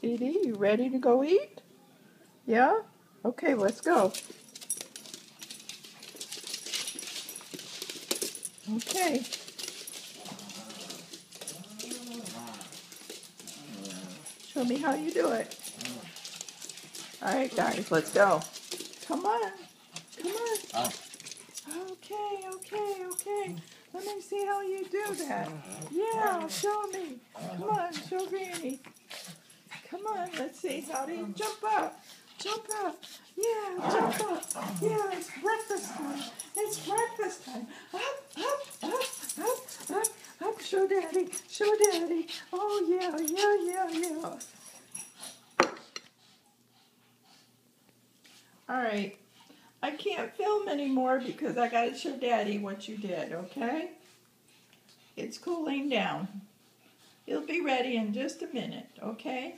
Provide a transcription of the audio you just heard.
Dee Dee, you ready to go eat? Yeah? Okay, let's go. Okay. Show me how you do it. All right, guys, let's go. Come on. Come on. Okay. Let me see how you do that. Yeah, show me. Come on, show Granny. Come on, let's see. How do you jump up? Jump up. Yeah, jump up. Yeah, it's breakfast time. It's breakfast time. Up. Show Daddy. Show Daddy. Oh, yeah. All right. I can't film anymore because I got to show Daddy what you did, okay? It's cooling down. He'll be ready in just a minute, okay?